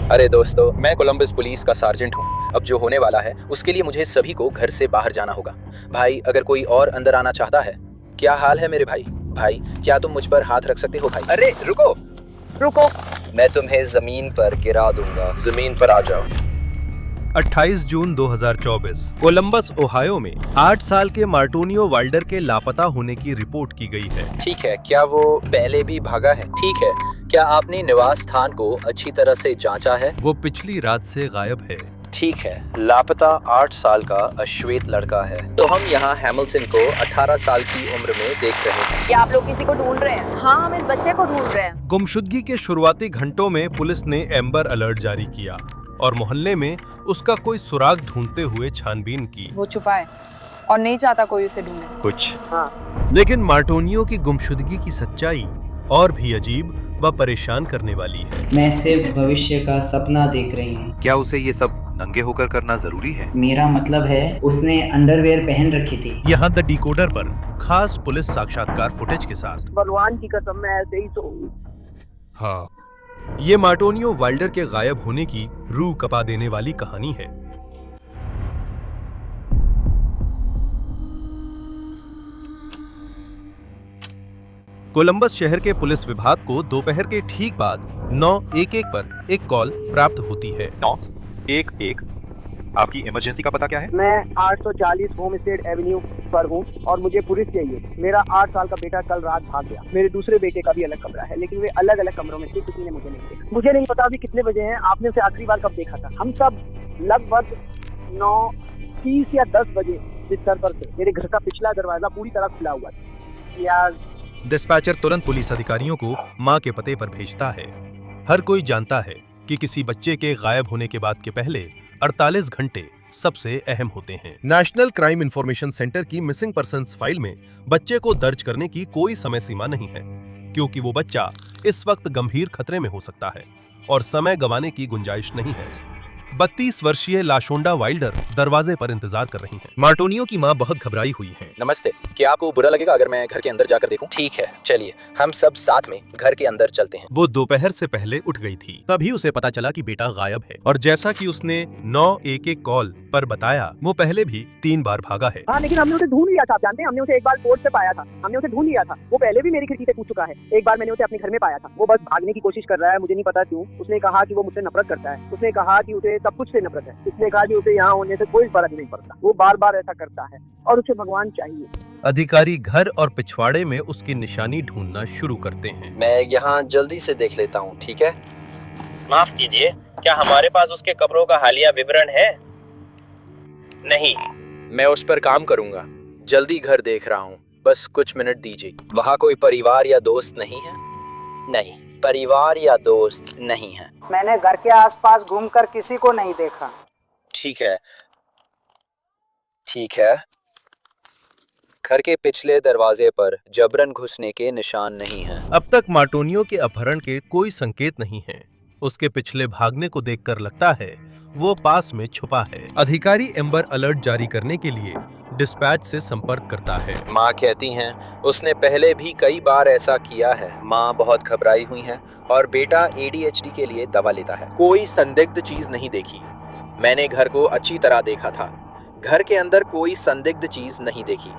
अरे दोस्तों, मैं कोलंबस पुलिस का सार्जेंट हूँ। अब जो होने वाला है उसके लिए मुझे सभी को घर से बाहर जाना होगा। भाई, अगर कोई और अंदर आना चाहता है। क्या हाल है मेरे भाई? भाई, क्या तुम मुझ पर हाथ रख सकते हो भाई? अरे रुको रुको, मैं तुम्हें जमीन पर गिरा दूंगा। जमीन पर आ जाओ। 28 जून 2024 कोलंबस ओहायो में 8 साल के मार्टोनियो वाल्डर के लापता होने की रिपोर्ट की गई है। ठीक है, क्या वो पहले भी भागा है? ठीक है, क्या आपने निवास स्थान को अच्छी तरह से जांचा है? वो पिछली रात से गायब है। ठीक है, लापता 8 साल का अश्वेत लड़का है। तो हम यहाँ हैमिल्टन को 18 साल की उम्र में देख रहे हैं। क्या आप लोग किसी को ढूंढ रहे हैं? हाँ, हम इस बच्चे को ढूंढ रहे हैं। गुमशुदगी के शुरुआती घंटों में पुलिस ने एम्बर अलर्ट जारी किया और मोहल्ले में उसका कोई सुराग ढूंढते हुए छानबीन की। वो छुपा है और नहीं चाहता कोई उसे ढूंढे। कुछ हाँ। लेकिन मार्टोनियो की गुमशुदगी की सच्चाई और भी अजीब व परेशान करने वाली है। मैं सिर्फ भविष्य का सपना देख रही हूँ। क्या उसे ये सब नंगे होकर करना जरूरी है? मेरा मतलब है उसने अंडरवेयर पहन रखी थी। यहाँ द डिकोडर पर खास पुलिस साक्षात्कार फुटेज के साथ। भगवान की कसम, मैं ऐसे ही हाँ, ये मार्टोनियो वाल्डर के गायब होने की रूह कपा देने वाली कहानी है। कोलंबस शहर के पुलिस विभाग को दोपहर के ठीक बाद 9:11 पर एक कॉल प्राप्त होती है। 911, आपकी इमरजेंसी का पता क्या है? मैं 840 होमस्टेड एवेन्यू पर हूँ और मुझे पुलिस चाहिए। मेरा 8 साल का बेटा कल रात भाग गया। मेरे दूसरे बेटे का भी अलग कमरा है, लेकिन वे अलग अलग कमरों में थे। किसी ने मुझे नहीं देखा। मुझे नहीं पता अभी कितने बजे हैं। आपने उसे आखिरी बार कब देखा था? हम सब लगभग 9:30 या 10 बजे बिस्तर पर थे। मेरे घर का पिछला दरवाजा पूरी तरह खुला हुआ था। यार, डिस्पैचर तुरंत पुलिस अधिकारियों को मां के पते पर भेजता है। हर कोई जानता है कि किसी बच्चे के गायब होने के बाद के पहले 48 घंटे सबसे अहम होते हैं। नेशनल क्राइम इंफॉर्मेशन सेंटर की मिसिंग पर्सन्स फाइल में बच्चे को दर्ज करने की कोई समय सीमा नहीं है, क्योंकि वो बच्चा इस वक्त गंभीर खतरे में हो सकता है और समय गंवाने की गुंजाइश नहीं है। 32 वर्षीय लाशोंडा वाइल्डर दरवाजे पर इंतजार कर रही हैं। मार्टोनियो की मां बहुत घबराई हुई है। नमस्ते, क्या आपको बुरा लगेगा अगर मैं घर के अंदर जाकर देखूं? ठीक है, चलिए हम सब साथ में घर के अंदर चलते हैं। वो दोपहर से पहले उठ गई थी, तभी उसे पता चला कि बेटा गायब है। और जैसा कि उसने 911 कॉल पर बताया, वो पहले भी 3 बार भागा है। हाँ, लेकिन हमने उसे ढूंढ लिया था। आप जानते हैं, हमने उसे एक बार पोर्ट से पाया था। हमने उसे ढूंढ लिया था। वो पहले भी मेरी खिड़की से पूछ चुका है। एक बार मैंने उसे अपने घर में पाया था। वो बस भागने की कोशिश कर रहा है, मुझे नहीं पता क्यों। उसने कहा कि वो मुझसे नफरत करता है। उसने कहा कि उसे सब कुछ से नफरत है। उसने कहा कि उसे यहाँ होने से कोई फर्क नहीं पड़ता। वो बार बार ऐसा करता है और उसे भगवान चाहिए। अधिकारी घर और पिछवाड़े में उसकी निशानी ढूंढना शुरू करते हैं। मैं यहाँ जल्दी से देख लेता हूँ, ठीक है? माफ कीजिए, क्या हमारे पास उसके कपड़ों का हालिया विवरण है? नहीं। मैं उस पर काम करूंगा। जल्दी घर देख रहा हूँ, बस कुछ मिनट दीजिए। वहाँ कोई परिवार या दोस्त नहीं है? नहीं, परिवार या दोस्त नहीं है। मैंने घर के आसपास घूमकर किसी को नहीं देखा। ठीक है, ठीक है। घर के पिछले दरवाजे पर जबरन घुसने के निशान नहीं हैं। अब तक मार्टोनियो के अपहरण के कोई संकेत नहीं हैं। उसके पिछले भागने को देखकर लगता है वो पास में छुपा है। अधिकारी एम्बर अलर्ट जारी करने के लिए डिस्पैच से संपर्क करता है। माँ कहती हैं उसने पहले भी कई बार ऐसा किया है। माँ बहुत घबराई हुई हैं और बेटा ADHD के लिए दवा लेता है। कोई संदिग्ध चीज नहीं देखी। मैंने घर को अच्छी तरह देखा था। घर के अंदर कोई संदिग्ध चीज नहीं देखी।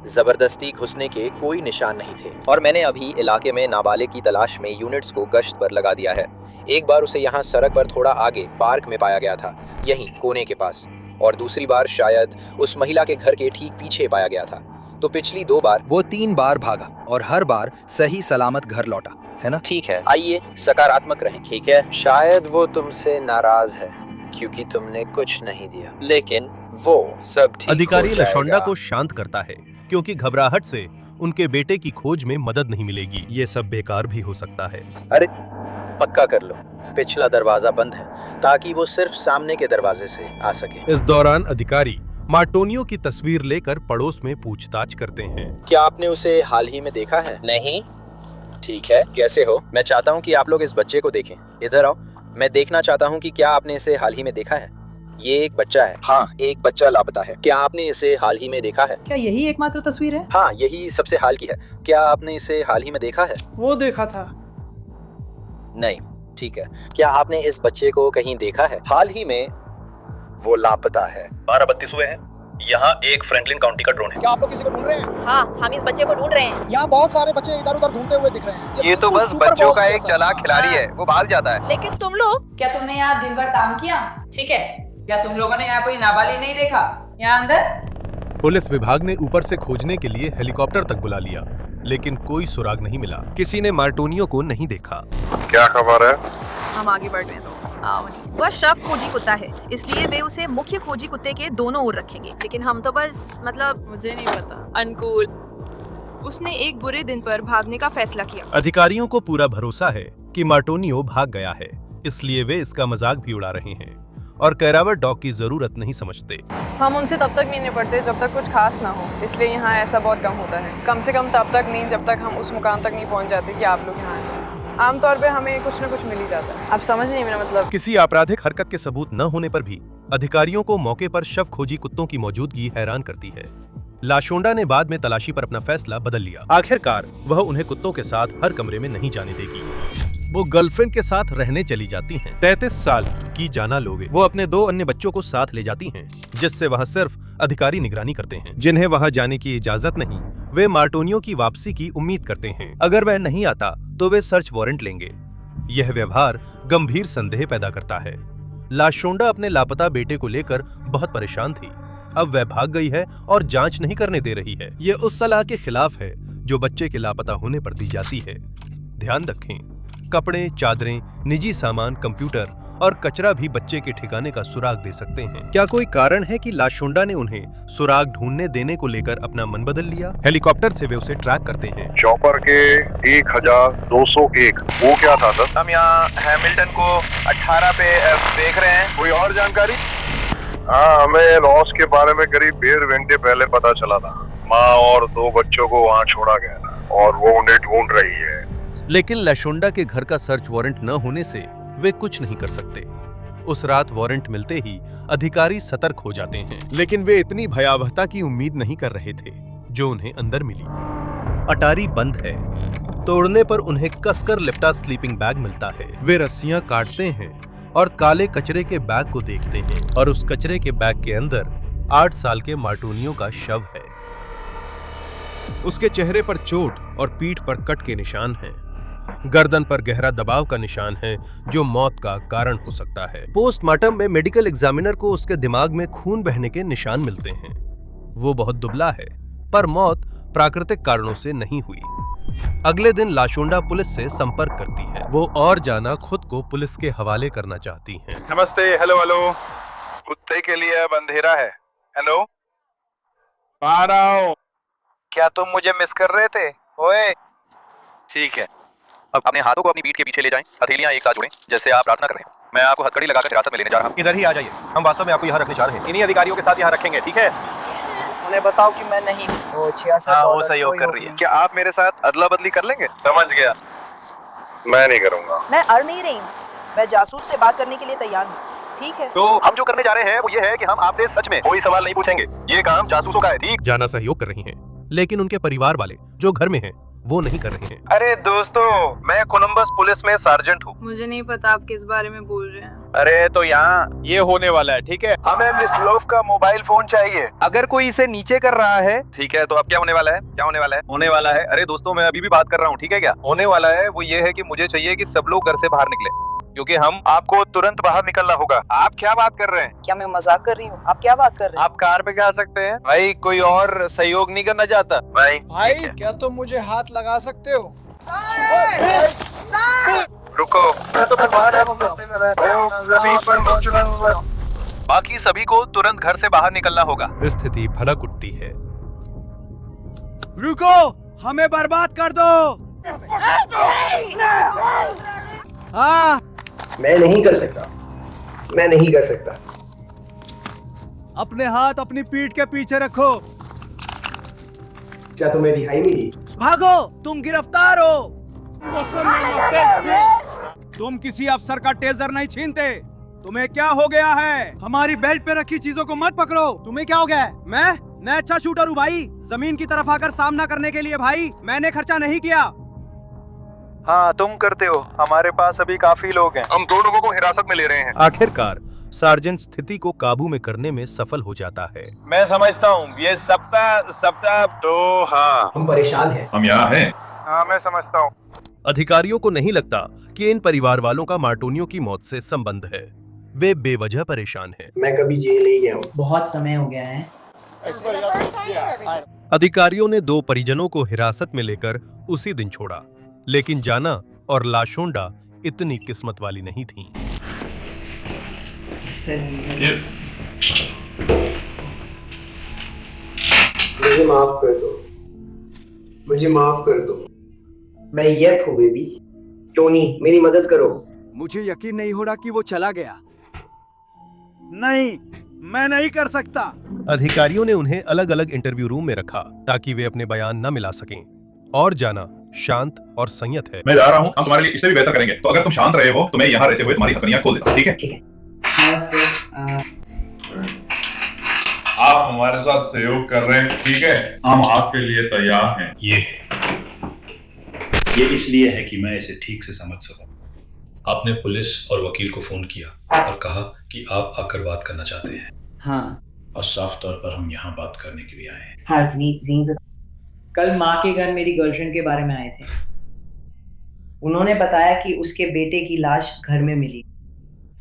जबरदस्ती घुसने के कोई निशान नहीं थे। और मैंने अभी इलाके में नाबालिग की तलाश में यूनिट्स को गश्त पर लगा दिया है। एक बार उसे यहाँ सड़क पर थोड़ा आगे पार्क में पाया गया था, यहीं कोने के पास। और दूसरी बार शायद उस महिला के घर के ठीक पीछे पाया गया था। तो पिछली 2 बार वो 3 बार भागा और हर बार सही सलामत घर लौटा, है ना? ठीक है, आइए सकारात्मक रहें, ठीक है? शायद वो तुमसे नाराज है क्योंकि तुमने कुछ नहीं दिया, लेकिन वो सब ठीक अधिकारी हो जाएगा। लाशोंडा को शांत करता है, क्योंकि घबराहट से उनके बेटे की खोज में मदद नहीं मिलेगी। ये सब बेकार भी हो सकता है। अरे पक्का कर लो, पिछला दरवाजा बंद है ताकि वो सिर्फ सामने के दरवाजे से आ सके। इस दौरान अधिकारी मार्टोनियो की तस्वीर लेकर पड़ोस में पूछताछ करते हैं। क्या आपने उसे हाल ही में देखा है? नहीं। ठीक है, कैसे हो? मैं चाहता हूँ कि आप लोग इस बच्चे को देखें। इधर आओ, मैं देखना चाहता हूँ कि क्या आपने इसे हाल ही में देखा है। ये एक बच्चा है। हाँ, एक बच्चा लापता है। क्या आपने इसे हाल ही में देखा है? क्या यही एकमात्र तस्वीर है? हाँ, यही सबसे हाल की है। क्या आपने इसे हाल ही में देखा है? वो देखा था। नहीं, ठीक है, क्या आपने इस बच्चे को कहीं देखा है? हाल ही में वो लापता है। 12:32 हुए हैं। यहाँ एक फ्रैंकलिन काउंटी का ड्रोन है। क्या आप लोग किसी को ढूंढ रहे हैं? हाँ, हम इस बच्चे को ढूंढ रहे हैं। यहाँ बहुत सारे बच्चे इधर उधर घूमते हुए दिख रहे हैं। ये तो बस बच्चों का एक चालाक खिलाड़ी है, वो भाग जाता है। लेकिन तुम लोग, क्या तुमने यहाँ दिन भर काम किया? ठीक है, क्या तुम लोगों ने यहाँ कोई नाबालिग नहीं देखा? यहाँ अंदर पुलिस विभाग ने ऊपर से खोजने के लिए हेलीकॉप्टर तक बुला लिया, लेकिन कोई सुराग नहीं मिला। किसी ने मार्टोनियो को नहीं देखा। क्या खबर है? हम आगे बढ़ रहे हैं तो वह शव खोजी कुत्ता है, इसलिए वे उसे मुख्य खोजी कुत्ते के दोनों ओर रखेंगे। लेकिन हम तो बस मुझे नहीं पता। अनुकूल, उसने एक बुरे दिन पर भागने का फैसला किया। अधिकारियों को पूरा भरोसा है कि मार्टोनियो भाग गया है, इसलिए वे इसका मजाक भी उड़ा रहे हैं और कैरावर डॉग की जरूरत नहीं समझते। हम उनसे तब तक नहीं निपटते जब तक कुछ खास ना हो, इसलिए यहाँ ऐसा बहुत कम होता है। कम से कम तब तक नहीं जब तक हम उस मुकाम तक नहीं पहुँच जाते कि आप लोग यहाँ आ जाए। आमतौर पे हमें कुछ न कुछ मिल ही जाता है। आप समझ नहीं मेरा मतलब। किसी आपराधिक हरकत के सबूत न होने पर भी अधिकारियों को मौके पर शव खोजी कुत्तों की मौजूदगी हैरान करती है। लाशोंडा ने बाद में तलाशी पर अपना फैसला बदल लिया। आखिरकार वह उन्हें कुत्तों के साथ हर कमरे में नहीं जाने देगी। वो गर्लफ्रेंड के साथ रहने चली जाती हैं। 33 साल की जाना लोगे वो अपने 2 अन्य बच्चों को साथ ले जाती हैं, जिससे वहां सिर्फ अधिकारी निगरानी करते हैं, जिन्हें वहां जाने की इजाजत नहीं। वे मार्टोनियो की वापसी की उम्मीद करते हैं। अगर वह नहीं आता तो वे सर्च वारंट लेंगे। यह व्यवहार गंभीर संदेह पैदा करता है। लाशोंडा अपने लापता बेटे को लेकर बहुत परेशान थी। अब वह भाग गई है और जांच नहीं करने दे रही है। ये उस सलाह के खिलाफ है जो बच्चे के लापता होने पर दी जाती है। ध्यान रखें, कपड़े, चादरें, निजी सामान, कंप्यूटर और कचरा भी बच्चे के ठिकाने का सुराग दे सकते हैं। क्या कोई कारण है कि लाशोंडा ने उन्हें सुराग ढूंढने देने को लेकर अपना मन बदल लिया? हेलीकॉप्टर से वे उसे ट्रैक करते हैं। चॉपर के 1201 वो क्या था सर? हम यहाँ हैमिल्टन को 18 पे देख रहे हैं। कोई और जानकारी? हाँ, हमें लॉस के बारे में करीब 1.5 घंटे पहले पता चला था। माँ और 2 बच्चों को वहाँ छोड़ा गया था और वो उन्हें ढूंढ रही है। लेकिन लाशोंडा के घर का सर्च वारंट न होने से वे कुछ नहीं कर सकते। उस रात वारंट मिलते ही अधिकारी सतर्क हो जाते हैं, लेकिन वे इतनी भयावहता की उम्मीद नहीं कर रहे थे जो उन्हें अंदर मिली। अटारी बंद है। तोड़ने पर उन्हें कसकर लिपटा स्लीपिंग बैग मिलता है। वे रस्सियां काटते हैं और काले कचरे के बैग को देखते हैं, और उस कचरे के बैग के अंदर 8 साल के मार्टोनियो का शव है। उसके चेहरे पर चोट और पीठ पर कट के निशान हैं। गर्दन पर गहरा दबाव का निशान है जो मौत का कारण हो सकता है। पोस्टमार्टम में मेडिकल एग्जामिनर को उसके दिमाग में खून बहने के निशान मिलते हैं। वो बहुत दुबला है, पर मौत प्राकृतिक कारणों से नहीं हुई। अगले दिन लाशोंडा पुलिस से संपर्क करती है। वो और जाना खुद को पुलिस के हवाले करना चाहती हैं। नमस्ते। Hello hello. कुत्ते के लिए अब अंधेरा है। हेलो, आ रहा हूँ। क्या तुम मुझे मिस कर रहे थे? ओए, ठीक है। अब अपने हाथों को अपनी पीठ के पीछे ले जाएं, हथेलियां एक साथ जोड़ें, जैसे आप प्रार्थना कर रहे हैं। मैं आपको हथकड़ी लगाकर हिरासत में लेने जा रहा हूं। इधर ही आ जाइए। हम वास्तव में आपको यहाँ रखने जा रहे हैं। इन्हीं अधिकारियों के साथ यहाँ रखेंगे, ठीक है? उन्हें बताओ कि मैं नहीं हूँ। वो 66 वो सहयोग कर रही है। क्या आप मेरे साथ अदला बदली कर लेंगे? समझ गया। मैं नहीं करूँगा। मैं अड़ नहीं रही हूँ, मैं जासूस से बात करने के लिए तैयार हूँ। ठीक है, तो हम जो करने जा रहे हैं वो ये है कि हम आपसे सच में कोई सवाल नहीं पूछेंगे। ये काम जासूसों का है, ठीक? जाना सहयोग कर रही हैं, लेकिन उनके परिवार वाले जो घर में हैं वो नहीं कर रहे हैं। अरे दोस्तों, मैं कोलंबस पुलिस में सार्जेंट हूँ। मुझे नहीं पता आप किस बारे में बोल रहे हैं। अरे तो यहाँ ये होने वाला है, ठीक है? हमें मिस लोफ का मोबाइल फोन चाहिए। अगर कोई इसे नीचे कर रहा है, ठीक है, तो अब क्या होने वाला है? क्या होने वाला है? होने वाला है, अरे दोस्तों मैं अभी भी बात कर रहा हूँ, ठीक है? क्या होने वाला है वो ये है कि मुझे चाहिए कि सब लोग घर से बाहर निकले, क्योंकि हम आपको तुरंत बाहर निकलना होगा। आप क्या बात कर रहे हैं? क्या मैं मजाक कर रही हूँ? आप क्या बात कर रहे हैं? आप कार पे जा सकते हैं भाई। कोई और सहयोग नहीं करना चाहता भाई? क्या तुम मुझे हाथ लगा सकते हो? रुको। बाकी सभी को तुरंत घर से बाहर निकलना होगा। स्थिति भनक उठती है। रुको, हमें बर्बाद कर दो। हाँ, मैं नहीं कर सकता, मैं नहीं कर सकता। अपने हाथ अपनी पीठ के पीछे रखो। क्या तुम्हें रिहाई मिली? भागो, तुम गिरफ्तार हो। तुम किसी अफसर का टेजर नहीं छीनते। तुम्हें क्या हो गया है? हमारी बेल्ट पे रखी चीजों को मत पकड़ो। तुम्हें क्या हो गया है? मैं अच्छा शूटर हूँ भाई। जमीन की तरफ आकर सामना करने के लिए भाई मैंने खर्चा नहीं किया। हाँ तुम करते हो, हमारे पास अभी काफी लोग हैं। हम 2 लोगों को हिरासत में ले रहे हैं। आखिरकार सार्जेंट स्थिति को काबू में करने में सफल हो जाता है। मैं समझता हूँ ये सबका तो हाँ, हम परेशान हैं। हम यहाँ हैं। हाँ मैं समझता हूँ। अधिकारियों को नहीं लगता कि इन परिवार वालों का मार्टोनियो की मौत से संबंध है। वे बेवजह परेशान हैं। मैं कभी जेल नहीं गया हूँ। बहुत समय हो गया है। अधिकारियों ने 2 परिजनों को हिरासत में लेकर उसी दिन छोड़ा, लेकिन जाना और लाशोंडा इतनी किस्मत वाली नहीं थीं। मुझे माफ कर दो, मुझे माफ कर दो। मैं यत हूँ बेबी। टोनी मेरी मदद करो। मुझे यकीन नहीं हो रहा कि वो चला गया। नहीं, मैं नहीं कर सकता। अधिकारियों ने उन्हें अलग अलग इंटरव्यू रूम में रखा ताकि वे अपने बयान न मिला सकें। और जाना शांत और संयत है। मैं जा रहा हूँ, हम तुम्हारे लिए इससे भी बेहतर करेंगे। तो अगर तुम शांत रहे हो तो मैं यहाँ रहते हुए तुम्हारी हथकड़ियाँ खोल देता हूँ, ठीक है? आप हमारे साथ सहयोग कर रहे हैं, ठीक है? हम आपके लिए तैयार हैं। ये इसलिए है कि मैं इसे ठीक से समझ सकूं। आपने पुलिस और वकील को फोन किया और कहा कि आप आकर बात करना चाहते हैं। हाँ। और साफ तौर पर हम यहाँ बात करने के लिए आए हैं। हाँ, कल माँ के घर मेरी गर्लफ्रेंड के बारे में आए थे। उन्होंने बताया कि उसके बेटे की लाश घर में मिली।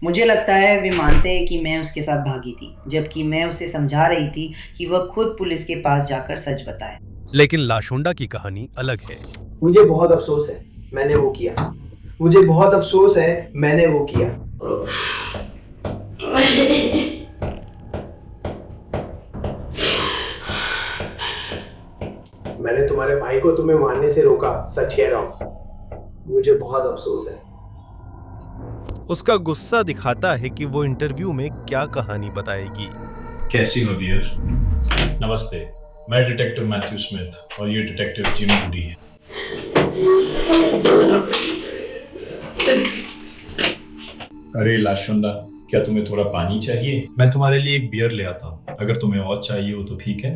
मुझे लगता है वे मानते हैं कि मैं उसके साथ भागी थी, जबकि मैं उसे समझा रही थी कि वह खुद पुलिस के पास जाकर सच बताए। लेकिन लाशोंडा की कहानी अलग है। मुझे बहुत अफसोस है मैंने वो किया। मुझे बहुत अफसोस है मैंने वो किया। मैंने तुम्हारे भाई को तुम्हें मारने से रोका, सच कह रहा हूँ। मुझे बहुत अफसोस है। उसका गुस्सा दिखाता है कि वो इंटरव्यू में क्या कहानी बताएगी। कैसी हो डियर? नमस्ते, मैं डिटेक्टिव मैथ्यू स्मिथ और ये डिटेक्टिव जिम हुडी है। अरे लाशोंडा, क्या तुम्हें थोड़ा पानी चाहिए? मैं तुम्हारे लिए एक बियर ले आता हूँ, अगर तुम्हें और चाहिए हो तो ठीक है।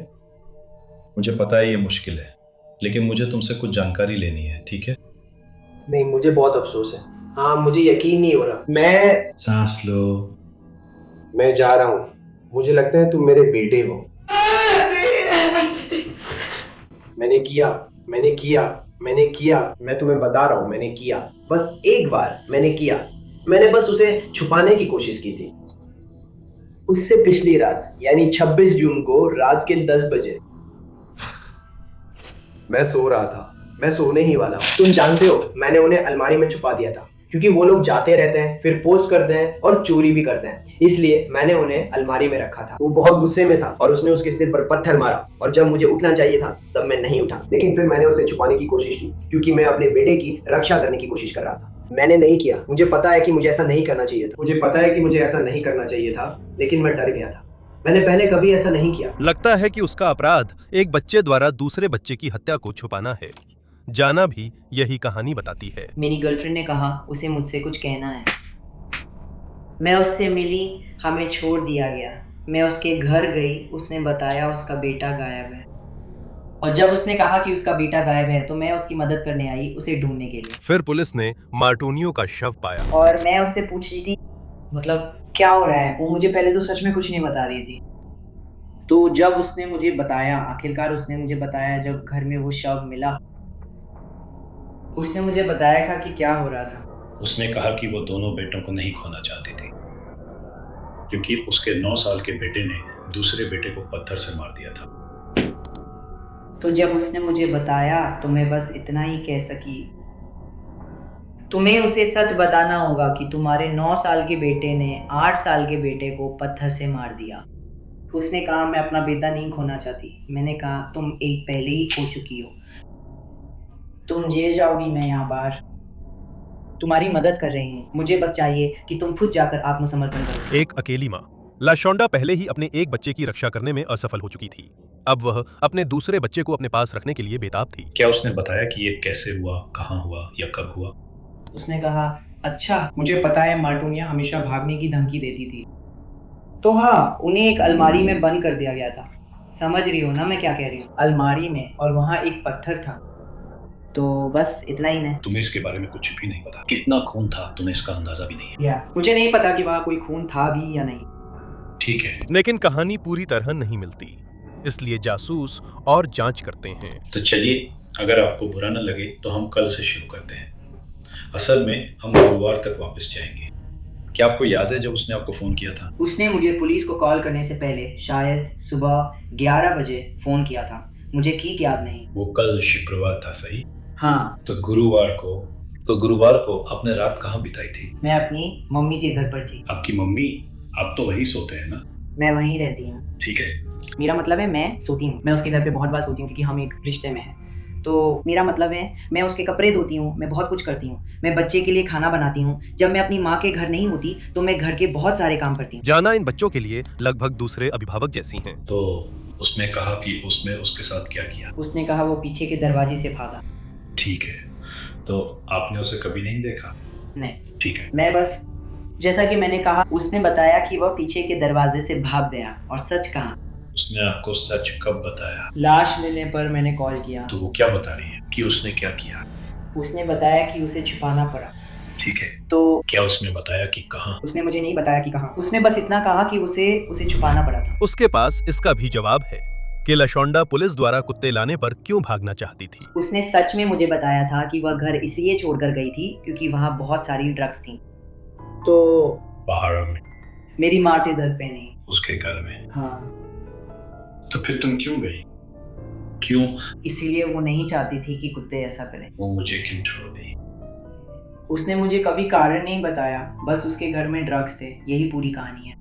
मुझे पता है ये मुश्किल है, लेकिन मुझे तुमसे कुछ जानकारी लेनी है, ठीक है? नहीं, मुझे बहुत अफसोस है। हाँ, मुझे यकीन नहीं हो रहा। मैं सांस लो। मैं जा रहा हूँ। मुझे लगता है तुम मेरे बेटे हो। मैंने किया। मैं तुम्हें बता रहा हूँ, मैंने किया। बस एक बार मैंने किया। मैंने बस उसे छुपाने की कोशिश की थी। उससे पिछली रात यानी 26 जून को रात के 10 बजे मैं सो रहा था। मैं सोने ही वाला हूँ। तुम जानते हो, मैंने उन्हें अलमारी में छुपा दिया था, क्योंकि वो लोग जाते रहते हैं, फिर पोस्ट करते हैं और चोरी भी करते हैं। इसलिए मैंने उन्हें अलमारी में रखा था। वो बहुत गुस्से में था और उसने उसके सिर पर पत्थर मारा, और जब मुझे उठना चाहिए था तब मैं नहीं उठा। लेकिन फिर मैंने उसे छुपाने की कोशिश की, क्योंकि मैं अपने बेटे की रक्षा करने की कोशिश कर रहा था। मैंने नहीं किया। मुझे पता है कि मुझे ऐसा नहीं करना चाहिए था। लेकिन मैं डर गया था। मैंने पहले कभी ऐसा नहीं किया। लगता है कि उसका अपराध एक बच्चे द्वारा दूसरे बच्चे की हत्या को छुपाना है। जाना भी यही कहानी बताती है। मेरी गर्लफ्रेंड ने कहा उसे मुझसे कुछ कहना है। मैं उससे मिली, हमें छोड़ दिया गया। मैं उसके घर गई, उसने बताया उसका बेटा गायब है। और जब उसने कहा कि उसका बेटा गायब है तो मैं उसकी मदद करने आई, उसे ढूंढने के लिए। फिर पुलिस ने मार्टोनियो का शव पाया और मैं उससे पूछ रही थी मतलब क्या हो रहा है। वो मुझे पहले तो सच में कुछ नहीं बता रही थी। तो जब उसने मुझे बताया, आखिरकार उसने मुझे बताया, जब घर में वो शव मिला, उसने मुझे बताया था कि क्या हो रहा था। उसने कहा कि वो दोनों बेटों को नहीं खोना चाहती थी, क्योंकि उसके 9 साल के बेटे ने दूसरे बेटे को पत्थर से मार दिया था। तो जब उसने मुझे बताया तो मैं बस इतना ही कह सकी, तुम्हें उसे सच बताना होगा कि तुम्हारे 9 साल के बेटे ने 8 साल के बेटे को पत्थर से मार दिया। उसने कहा मैं अपना बेटा नहीं खोना चाहती। मैंने कहा तुम एक पहले ही खो चुकी हो, तुम जेल जाओगी, मैं यहाँ बाहर तुम्हारी मदद कर रही हूँ। मुझे बस चाहिए कि तुम खुद जाकर आत्मसमर्पण करो। एक अकेली माँ। लाशोंडा पहले ही अपने एक बच्चे की रक्षा करने में असफल हो चुकी थी। अब वह अपने दूसरे बच्चे को अपने पास रखने के लिए बेताब थी। क्या उसने बताया कि ये कैसे हुआ, कहाँ हुआ या कब हुआ? उसने कहा अच्छा, मुझे पता है मार्टोनिया हमेशा भागने की धमकी देती थी, तो हाँ, उन्हें एक अलमारी में बंद कर दिया गया था। समझ रही हो ना मैं क्या कह रही हूँ? अलमारी में, और वहाँ एक पत्थर था। तो बस इतना ही मैं। तुम्हें इसके बारे में कुछ भी नहीं पता। कितना खून था तुम्हें इसका अंदाजा भी नहीं है। मुझे नहीं पता कि वहाँ कोई खून था भी या नहीं। ठीक है, लेकिन कहानी पूरी तरह नहीं मिलती, इसलिए जासूस और जांच करते हैं। तो चलिए, अगर आपको बुरा न लगे तो हम कल से शुरू करते हैं। असल में हम गुरुवार तक वापस जाएंगे। क्या आपको याद है जब उसने आपको फोन किया था? उसने मुझे पुलिस को कॉल करने से पहले शायद सुबह 11 बजे फोन किया था। मुझे ठीक याद नहीं। वो कल शुक्रवार था, सही? हाँ। तो गुरुवार को आपने रात कहाँ बिताई थी? मैं अपनी मम्मी के घर पर थी। आपकी मम्मी? आप तो वहीं सोते हैं ना? मैं वहीं रहती हूँ। ठीक है। मेरा मतलब है मैं सोती हूँ। मैं उसके घर पे बहुत बार सोती हूँ क्योंकि हम एक रिश्ते में हैं। तो मेरा मतलब है मैं उसके कपड़े धोती हूँ, मैं बहुत कुछ करती हूँ। मैं बच्चे के लिए खाना बनाती हूँ। जब मैं अपनी माँ के घर नहीं होती तो मैं घर के बहुत सारे काम करती हूँ। जाना इन बच्चों के लिए लगभग दूसरे अभिभावक जैसी हैं। तो उसने कहा कि उसने उसके साथ क्या किया? उसने कहा वो पीछे के दरवाजे से भागा। ठीक है, तो आपने उसे कभी नहीं देखा? नहीं। ठीक है। मैं बस, जैसा कि मैंने कहा, उसने बताया कि वह पीछे के दरवाजे से भाग गया। और सच कहा? उसने आपको सच कब बताया? लाश मिलने पर मैंने कॉल किया। तो वो क्या बता रही है कि उसने क्या किया? उसने बताया कि उसे छुपाना पड़ा। ठीक है, तो क्या उसने बताया कि कहाँ? उसने मुझे नहीं बताया कि कहाँ। उसने बस इतना कहा कि उसे छुपाना पड़ा था। उसके पास इसका भी जवाब है कि लाशोंडा पुलिस द्वारा कुत्ते लाने पर क्यों भागना चाहती थी। उसने सच में मुझे बताया था कि वह घर इसलिए छोड़कर गई थी क्योंकि वहाँ बहुत सारी ड्रग्स थी। तो बाहर में? मेरी माँ के दर पे नहीं, उसके घर में? हाँ। तो फिर तुम क्यों गई? क्यों? इसीलिए वो नहीं चाहती थी कि कुत्ते ऐसा करें। वो मुझे क्यों छोड़ गई? उसने मुझे कभी कारण नहीं बताया, बस उसके घर में ड्रग्स थे, यही पूरी कहानी है।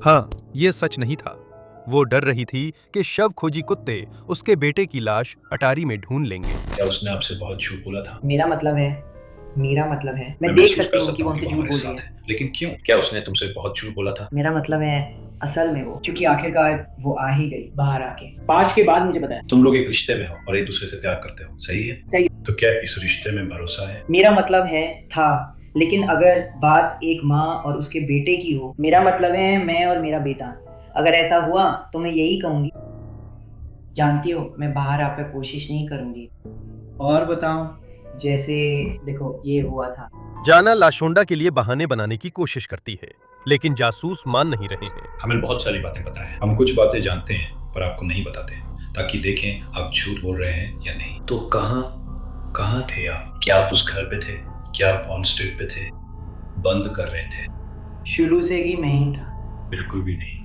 हाँ, ये सच नहीं था। वो डर रही थी कि शव खोजी कुत्ते उसके बेटे की लाश अटारी में ढूंढ लेंगे। क्या उसने आपसे बहुत झूठ बोला था? मेरा मतलब है मैं देख सकती हूँ कि वो हमसे झूठ बोल रही है। लेकिन क्यों? क्या उसने तुमसे बहुत झूठ बोला था? मेरा मतलब है असल में वो, क्योंकि आखिरकार वो आ ही गई बाहर आके 5 के बाद मुझे बताया। तुम लोग एक रिश्ते में हो और एक दूसरे से प्यार करते हो, सही है? सही। तो क्या इस रिश्ते में भरोसा है? मेरा मतलब है था, लेकिन अगर बात एक माँ और उसके बेटे की हो, मेरा मतलब है मैं और मेरा बेटा, अगर ऐसा हुआ तो मैं यही कहूंगी, जानती हो मैं बाहर आकर कोशिश नहीं करूंगी। और बताओ, जैसे देखो ये हुआ था। जाना लाशोंडा के लिए बहाने बनाने की कोशिश करती है, लेकिन जासूस मान नहीं रहे हैं। हमें बहुत सारी बातें पता है। हम कुछ बातें जानते हैं पर आपको नहीं बताते, ताकि देखें आप झूठ बोल रहे हैं या नहीं। तो कहाँ थे आप? क्या आप उस घर पे थे? क्या आप ऑन स्ट्रीट पे थे? बंद कर रहे थे? शुरू से ही मैं ही था। बिल्कुल भी नहीं।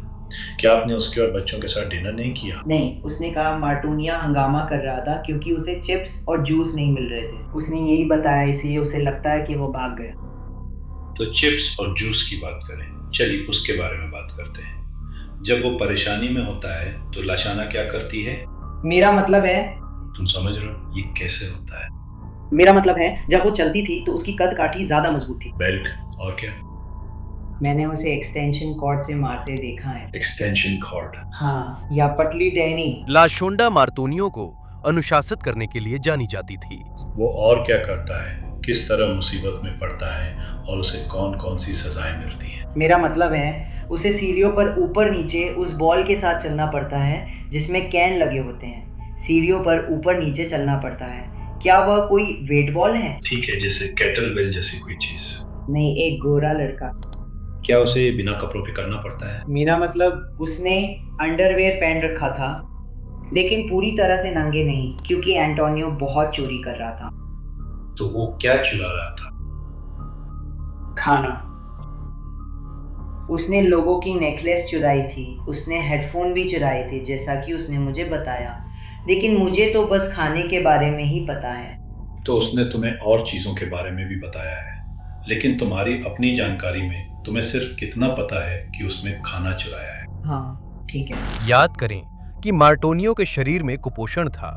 क्या आपने उसके और बच्चों के साथ डिनर नहीं किया? नहीं, उसने कहा मार्टूनिया हंगामा कर रहा था क्योंकि उसे चिप्स और जूस नहीं मिल रहे थे। उसने यही बताया, इसलिए उसे लगता है कि वो भाग गया। तो चिप्स और जूस की बात करें, चलिए उसके बारे में बात करते हैं। जब वो परेशानी में होता है तो लाशाना क्या करती है? मेरा मतलब है, तुम समझ रहे हो ये कैसे होता है? मेरा मतलब है जब वो चलती थी तो उसकी कद काठी ज्यादा मजबूत थी। बेल्ट और क्या? मैंने उसे एक्सटेंशन कॉर्ड से मारते देखा है। Extension cord? हाँ, या पटली टहनी। लाशोंडा मार्तोनियो को अनुशासित करने के लिए जानी जाती थी। वो और क्या करता है, किस तरह मुसीबत में पड़ता है और उसे कौन कौन सी सजाएं मिलती हैं? मेरा मतलब है उसे सीढ़ियों पर ऊपर नीचे उस बॉल के साथ चलना पड़ता है जिसमें कैन लगे होते हैं। सीढ़ियों पर ऊपर नीचे चलना पड़ता है। क्या वह कोई वेट बॉल है? ठीक है, जैसे कैटल बेल जैसी कोई चीज? नहीं, एक गोरा लड़का। क्या उसे बिना कपड़ों के करना पड़ता है? मेरा मतलब उसने अंडरवेयर पहन रखा था, लेकिन पूरी तरह से नंगे नहीं, क्योंकि एंटोनियो बहुत चोरी कर रहा था। तो वो क्या चुरा रहा था? खाना। उसने लोगों की नेकलेस चुराई थी, उसने हेडफोन भी चुराए थे, जैसा कि उसने मुझे बताया, लेकिन मुझे तो बस खाने के बारे में ही पता है। तो उसने तुम्हें और चीजों के बारे में भी बताया है, लेकिन तुम्हारी अपनी जानकारी में तुम्हें सिर्फ कितना पता है कि उसने खाना चुराया है? हाँ, ठीक है। याद करें कि मार्टोनियो के शरीर में कुपोषण था।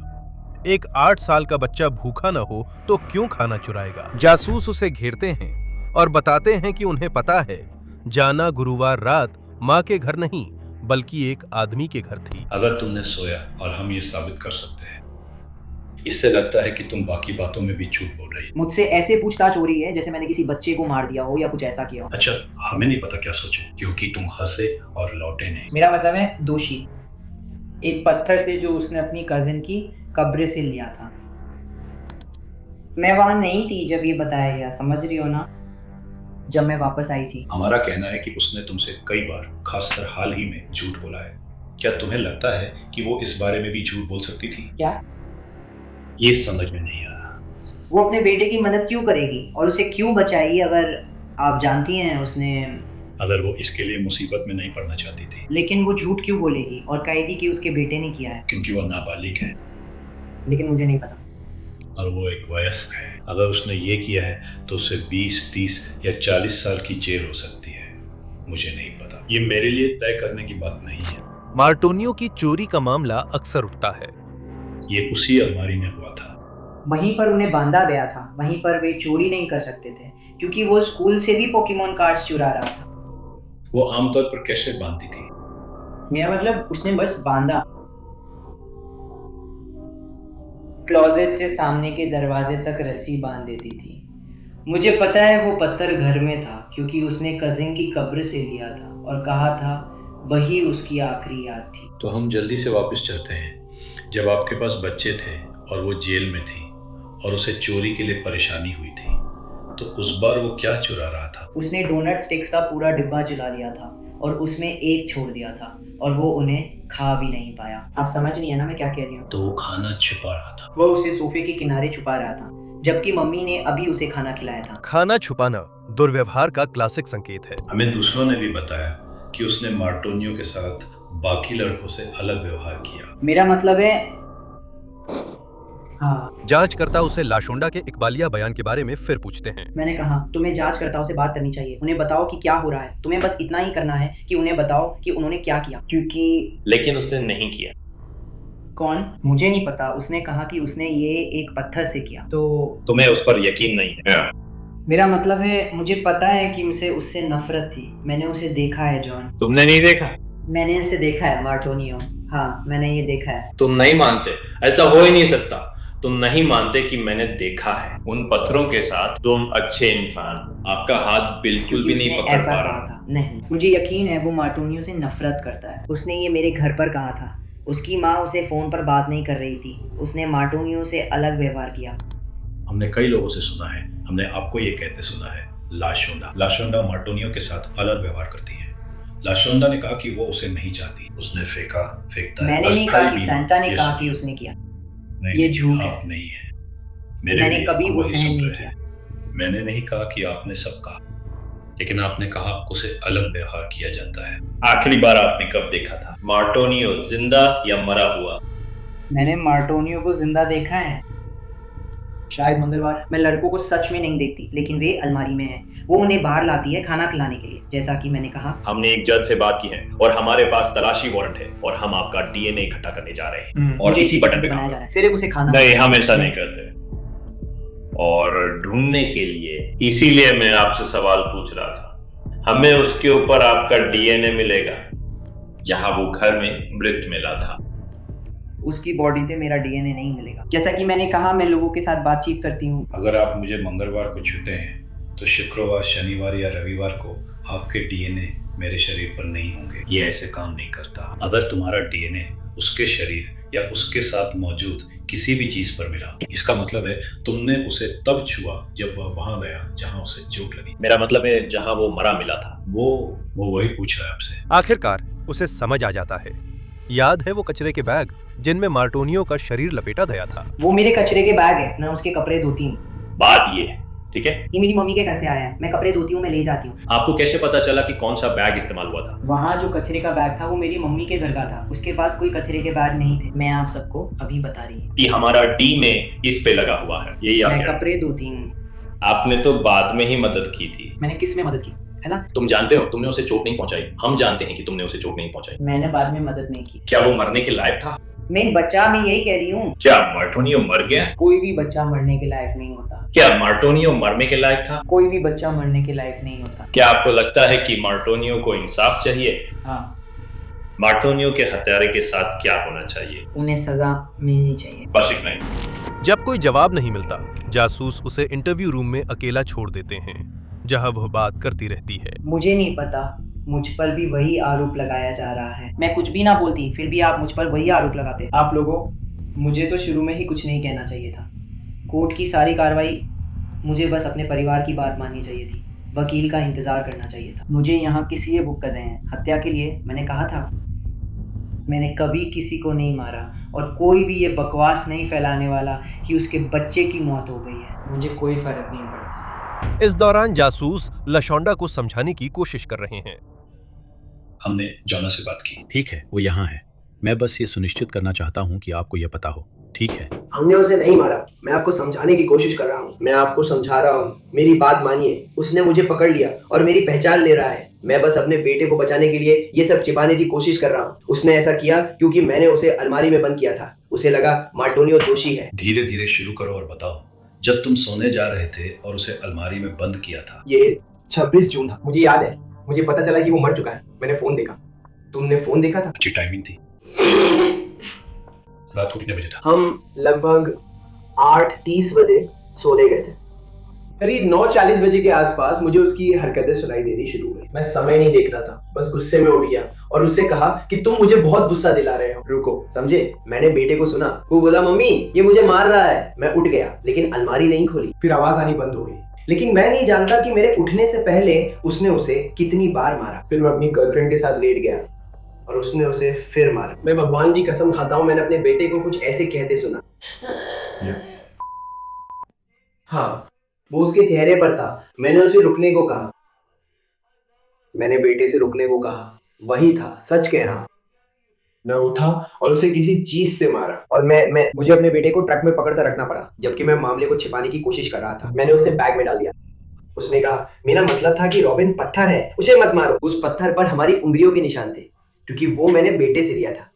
एक 8 साल का बच्चा भूखा न हो तो क्यों खाना चुराएगा? जासूस उसे घेरते हैं और बताते हैं कि उन्हें पता है जाना गुरुवार रात माँ के घर नहीं बल्कि एक आदमी के घर थी। अगर तुमने सोया और हम ये साबित कर सकते हैं, इससे लगता है कि तुम बाकी बातों में भी झूठ बोल रही हो। मुझसे ऐसे पूछताछ हो रही है जैसे मैंने किसी बच्चे को मार दिया हो या कुछ ऐसा किया हो। अच्छा, हमें नहीं पता क्या सोचो, क्योंकि तुम हंसे और लौटे नहीं। मेरा मतलब है दोषी एक पत्थर से जो उसने अपनी कजिन की कब्र से लिया था। मैं वहाँ नहीं थी जब ये बताया गया, समझ रही हो ना, जब मैं वापस आई थी। हमारा कहना है कि उसने तुमसे कई बार, खासकर हाल ही में, झूठ बोला है। क्या तुम्हें लगता है कि वो इस बारे में भी झूठ बोल सकती थी? क्या? ये समझ में नहीं आ रहा। वो अपने बेटे की मदद क्यों करेगी और उसे क्यों बचाएगी अगर आप जानती हैं उसने। अगर वो इसके लिए मुसीबत में नहीं पड़ना चाहती थी। लेकिन वो झूठ क्यों बोलेगी और कहेगी कि उसके बेटे ने किया है? क्योंकि वो नाबालिग है। लेकिन मुझे नहीं पता। और वो एक वयस्क है। अगर उसने ये किया है तो उसे 20, 30 या 40 साल की जेल हो सकती है। मुझे नहीं पता, ये मेरे लिए तय करने की बात नहीं है। मार्टोनियो की चोरी का मामला अक्सर उठता है। ये उसी अलमारी में हुआ था। वहीं पर उन्हें बांधा गया था, वहीं पर वे चोरी नहीं कर सकते थे क्योंकि वो स्कूल से भी पोकेमोन कार्ड्स चुरा रहा था। वो आमतौर पर कैसे बांधती थी? मेरा मतलब उसने बस बांधा। क्लोजेट से सामने के दरवाजे तक रस्सी बांध देती थी। मुझे पता है वो पत्थर घर में था क्योंकि उसने कजिन की कब्र से लिया था और कहा था वही उसकी आखिरी याद थी। तो हम जल्दी से वापस चलते हैं। जब आपके पास बच्चे थे और वो जेल में थी और उसे चोरी के लिए परेशानी हुई थी, तो उस बार वो क्या चुरा रहा था? उसने डोनट स्टिक्स का पूरा डिब्बा जला लिया था और उसमें एक छोड़ दिया था और वो उन्हें खा भी नहीं पाया। आप समझ नहीं है ना मैं क्या कह रही हूँ? तो वो खाना छुपा रहा था। वो उसे सोफे के किनारे छुपा रहा था जबकि मम्मी ने अभी उसे खाना खिलाया था। खाना छुपाना दुर्व्यवहार का क्लासिक संकेत है। हमें दूसरों ने भी बताया कि उसने मार्टोनियो के साथ बाकी लड़कों से अलग व्यवहार किया। मेरा मतलब है हाँ। जांचकर्ता उसे लाशोंडा के इकबालिया बयान के बारे में फिर पूछते हैं। मैंने कहा तुम्हें जांचकर्ताओं से बात करनी चाहिए, उन्हें बताओ कि क्या हो रहा है। तुम्हें बस इतना ही करना है कि उन्हें बताओ कि उन्होंने क्या किया। क्योंकि लेकिन उसने नहीं किया। कौन? मुझे नहीं पता। उसने कहा कि उसने ये एक पत्थर से किया। तो तुम्हें उस पर यकीन नहीं है? मेरा मतलब है मुझे पता है कि मुझे उससे नफरत थी। मैंने उसे देखा है जॉन। तुमने नहीं देखा? मैंने उसे देखा है मार्टोनियो। हाँ मैंने ये देखा है। तुम नहीं मानते, ऐसा हो ही नहीं सकता। तुम नहीं मानते कि मैंने देखा है उन पत्थरों के साथ। तुम अच्छे इंसान, आपका हाथ बिल्कुल भी नहीं पकड़ पा रहा था। नहीं, मुझे यकीन है वो मार्टोनियो से नफरत करता है। उसने ये मेरे घर पर कहा था। उसकी माँ उसे फोन पर बात नहीं कर रही थी। उसने मार्टोनियो से अलग व्यवहार किया। हमने कई लोगों से सुना है, हमने आपको ये कहते सुना है, लाशोंडा मार्टोनियो के साथ अलग व्यवहार करती है। लाशोंडा ने कहा कि वो उसे नहीं चाहती। उसने फेंकता है। मैंने नहीं कहा कि सैंटा ने कहा कि उसने किया। ये झूठ है। आप नहीं है। मैंने कभी वो सहन नहीं किया। मैंने नहीं कहा कि आपने सब कहा, लेकिन आपने कहा उसे अलग व्यवहार किया जाता है। आखिरी बार आपने कब देखा था मार्टोनियो, जिंदा या मरा हुआ? मैंने मार्टोनियो को जिंदा देखा है, शायद मंगलवार। मैं लड़कों को सच में नहीं देखती, लेकिन वे अलमारी में हैं। वो उन्हें बाहर लाती है खाना खिलाने के लिए, जैसा कि मैंने कहा। हमने एक जज से बात की है और हमारे पास तलाशी वारंट है और हम आपका डीएनए इकट्ठा करने जा रहे हैं और इसी बटन पे बनाया जा रहा है। सिर्फ उसे खाना नहीं, हम ऐसा नहीं करते। और ढूंढने के लिए, इसीलिए मैं आपसे सवाल पूछ रहा था। हमें उसके ऊपर आपका डीएनए मिलेगा जहां वो घर में मृत मिला था। उसकी बॉडी पे मेरा डीएनए नहीं मिलेगा। जैसा कि मैंने कहा, मैं लोगों के साथ बातचीत करती हूँ। अगर आप मुझे मंगलवार को छूते हैं तो शुक्रवार, शनिवार या रविवार को आपके डीएनए मेरे शरीर पर नहीं होंगे। ये ऐसे काम नहीं करता। अगर तुम्हारा डीएनए उसके शरीर या उसके साथ मौजूद किसी भी चीज पर मिला, इसका मतलब है तुमने उसे तब छुआ जब वह वहां गया जहां उसे चोट लगी। मेरा मतलब है जहां वो मरा मिला था। वो वही पूछ रहा है आपसे। आखिरकार उसे समझ आ जाता है। याद है वो कचरे के बैग जिनमें मार्टोनियो का शरीर लपेटा गया था। वो मेरे कचरे के बैग है, मैं उसके कपड़े धोती हूँ। बात ये है, ठीक है? ये मेरी मम्मी के घर से आया है। मैं कपड़े धोती हूँ, मैं ले जाती हूँ। आपको कैसे पता चला कि कौन सा बैग इस्तेमाल हुआ था? वहाँ जो कचरे का बैग था वो मेरी मम्मी के घर का था। उसके पास कोई कचरे के बैग नहीं थे। मैं आप सबको अभी बता रही हूँ कि हमारा डी में इस पे लगा हुआ है। यही मैं कपड़े धोती हूँ। आपने तो बाद में ही मदद की थी। मैंने किस में मदद की है ना? तुम जानते हो तुमने उसे चोट नहीं पहुंचाई। हम जानते हैं कि तुमने उसे चोट नहीं पहुंचाई। मैंने बाद में मदद नहीं की। क्या वो मरने के लायक था? मैं एक बच्चा, मैं यही कह रही हूँ। क्या मार्टोनियो मर गया? कोई भी बच्चा मरने के लायक नहीं होता। क्या मार्टोनियो मरने के लायक था? कोई भी बच्चा मरने के लायक नहीं होता। क्या आपको लगता है कि मार्टोनियो को इंसाफ चाहिए? हाँ। मार्टोनियो के हत्यारे के साथ क्या होना चाहिए? उन्हें सजा मिलनी चाहिए। बस इतना ही। जब कोई जवाब नहीं मिलता, जासूस उसे इंटरव्यू रूम में अकेला छोड़ देते हैं, जहां वह बात करती रहती है। मुझे नहीं पता, मुझ पर भी वही आरोप लगाया जा रहा है। मैं कुछ भी ना बोलती, फिर भी आप मुझ पर वही आरोप लगाते। आप लोगों, मुझे तो शुरू में ही कुछ नहीं कहना चाहिए था। कोर्ट की सारी कार्रवाई, मुझे बस अपने परिवार की बात माननी चाहिए थी। वकील का इंतज़ार करना चाहिए था। मुझे यहाँ किस लिए बुक कर रहे हैं? हत्या के लिए। मैंने कहा था मैंने कभी किसी को नहीं मारा, और कोई भी ये बकवास नहीं फैलाने वाला कि उसके बच्चे की मौत हो गई है। मुझे कोई फर्क नहीं पड़ता। इस दौरान जासूस लशोंडा को समझाने की कोशिश कर रहे हैं। हमने जॉना से बात की। ठीक है, वो यहाँ है। मैं बस ये सुनिश्चित करना चाहता हूँ कि आपको यह पता हो। ठीक है? हमने उसे नहीं मारा, मैं आपको समझाने की कोशिश कर रहा हूँ। मैं आपको समझा रहा हूँ, मेरी बात मानिए। उसने मुझे पकड़ लिया और मेरी पहचान ले रहा है। मैं बस अपने बेटे को बचाने के लिए ये सब छिपाने की कोशिश कर रहा हूँ। उसने ऐसा किया क्योंकि मैंने उसे अलमारी में बंद किया था। उसे लगा मार्टोनियो दोषी है। धीरे धीरे शुरू करो और बताओ, जब तुम सोने जा रहे थे और उसे अलमारी में बंद किया था। ये 26 जून था, मुझे याद है। मुझे पता चला कि वो मर चुका है। मैंने फोन देखा। तुमने फोन देखा था? अच्छी टाइमिंग थी। रात को कितने बजे था? हम लगभग 8:30 बजे सोने गए थे। करीब 9:40 बजे के आसपास मुझे उसकी हरकतें सुनाई देनी शुरू हुई। मैं समय नहीं देख रहा था, बस गुस्से में उठ गया और उससे कहा कि तुम मुझे बहुत गुस्सा दिला रहे हो। रुको, समझे? मैंने बेटे को सुना। वो बोला, मम्मी ये मुझे मार रहा है। मैं उठ गया, लेकिन अलमारी नहीं खोली। फिर आवाज आनी बंद हो गई, लेकिन मैं नहीं जानता कि मेरे उठने से पहले उसने उसे कितनी बार मारा। फिर मैं अपनी गर्लफ्रेंड के साथ लेट गया और उसने उसे फिर मारा। मैं भगवान की कसम खाता हूँ, मैंने अपने बेटे को कुछ ऐसे कहते सुना। हाँ, वो उसके चेहरे पर था। मैंने उसे रुकने को कहा। मैंने बेटे से रुकने को कहा। वही था, सच कह रहा हूं। मैं उठा और उसे किसी चीज से मारा और मुझे अपने बेटे को ट्रक में पकड़कर रखना पड़ा, जबकि मैं मामले को छिपाने की कोशिश कर रहा था। मैंने उसे बैग में डाल दिया। उसने कहा, मेरा मतलब था कि रॉबिन पत्थर है, उसे मत मारो। उस पत्थर पर हमारी उंगलियों के निशान थे, क्योंकि वो मैंने बेटे से लिया था।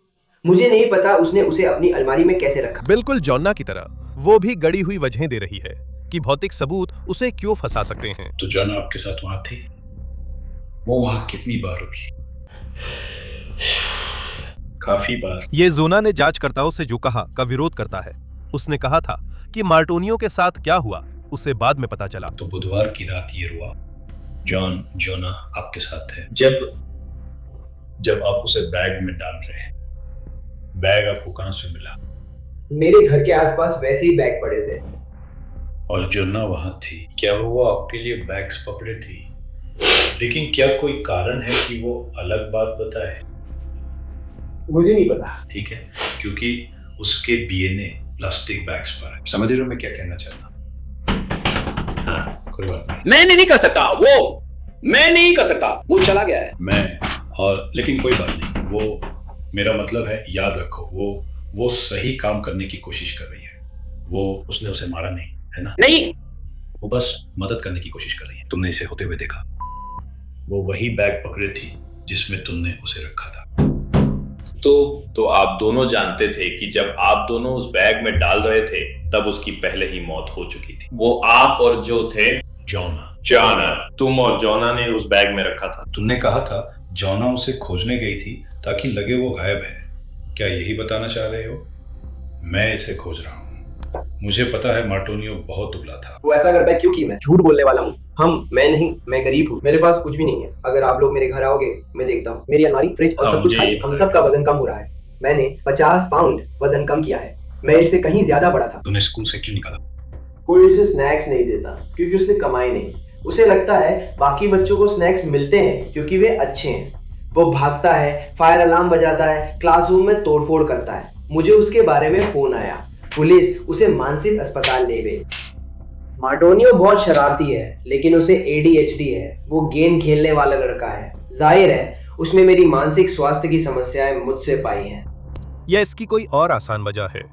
मुझे नहीं पता उसने उसे अपनी अलमारी में कैसे रखा। बिल्कुल जॉना की तरह वो भी गड़ी हुई वजहें दे रही है कि भौतिक सबूत उसे क्यों फंसा सकते हैं। तो जॉना आपके साथ वहां थी? वो वहां कितनी बार रुकी? काफी बार। ये जोना ने जांचकर्ताओं से जो कहा का विरोध करता है। उसने कहा था कि मार्टोनियो के साथ क्या हुआ उसे बाद में पता चला। तो बुधवार की रात ये हुआ। जोना आपके साथ थे जब आप उसे बैग में डाल रहे हैं। बैग आपको कहां से मिला? मेरे घर के आसपास वैसे ही बैग पड़े थे। और जोना वहां थी, क्या वो आपके लिए बैग्स पकड़े थी? लेकिन क्या कोई कारण है कि वो अलग बात बताए? मुझे नहीं पता। ठीक है, क्योंकि उसके डीएनए प्लास्टिक बैग्स पर है। समझ रहे हो मैं क्या कहना चाहता हूँ? हाँ, कोई बात नहीं। मैं नहीं कर सकता, मैं नहीं कर सकता, वो चला गया है। लेकिन कोई बात नहीं। वो, मेरा मतलब है, याद रखो, वो सही काम करने की कोशिश कर रही है। उसने उसे मारा नहीं, है ना? नहीं, वो बस मदद करने की कोशिश कर रही है। तुमने इसे होते हुए देखा। वो वही बैग पकड़े थी जिसमें तुमने उसे रखा था। तो आप दोनों जानते थे कि जब आप दोनों उस बैग में डाल रहे थे तब उसकी पहले ही मौत हो चुकी थी। वो आप और जो थे, जॉना, तुम और जॉना ने उस बैग में रखा था। तुमने कहा था जॉना उसे खोजने गई थी ताकि लगे वो गायब है। क्या यही बताना चाह रहे हो? मैं इसे खोज रहा हूँ। मुझे पता है मार्टोनियो बहुत दुबला था। वो ऐसा करता है क्योंकि मैं झूठ बोलने वाला हूँ। मैं नहीं, मैं गरीब हूँ। मेरे पास कुछ भी नहीं है। अगर आप लोग मेरे घर आओगे, मैं देखता हूँ मेरी अलमारी, फ्रिज और सब कुछ खाली। हम सब का वजन कम हो रहा है। मैंने 50 पाउंड वजन कम किया है। मैं इससे कहीं ज्यादा बड़ा था। तूने स्कूल से क्यों निकाला? कोई उसे स्नैक्स नहीं देता क्योंकि उसने कमाई नहीं। उसे लगता है बाकी बच्चों को स्नैक्स मिलते हैं क्योंकि वे अच्छे हैं। वो भागता है, फायर अलार्म बजाता है, क्लासरूम में तोड़फोड़ करता है। मुझे उसके बारे में फोन आया। पुलिस उसे मानसिक अस्पताल ले गई। मार्टोनियो बहुत शरारती है, लेकिन उसे ADHD है। वो गेम खेलने वाला लड़का है। जाहिर है उसने मेरी मानसिक स्वास्थ्य की समस्याएं मुझसे पाई हैं। यह इसकी कोई और आसान वजह है।